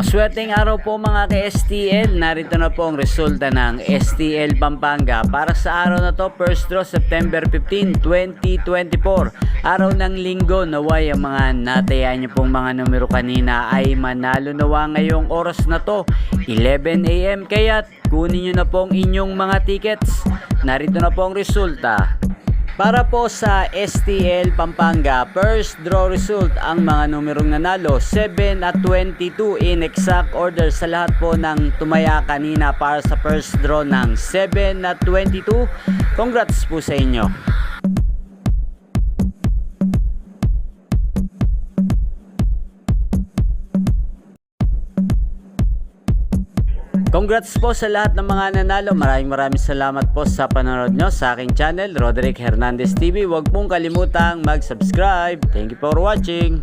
Maswerteng araw po mga ka-STL. Narito na po ang resulta ng STL Pampanga para sa araw na to, first draw September 15, 2024. Araw ng linggo. Naway ang mga natayaan nyo pong mga numero kanina ay manalo nawa ngayong oras na to, 11 AM. Kaya kunin nyo na po ang inyong mga tickets. Narito na po ang resulta. Para po sa STL Pampanga, first draw result, ang mga numerong nanalo 7 at 22 in exact order sa lahat po ng tumaya kanina para sa first draw ng 7 at 22. Congrats po sa inyo. Congrats po sa lahat ng mga nanalo. Maraming salamat po sa panonood nyo sa aking channel, Roderick Hernandez TV. Huwag pong kalimutang mag-subscribe. Thank you for watching.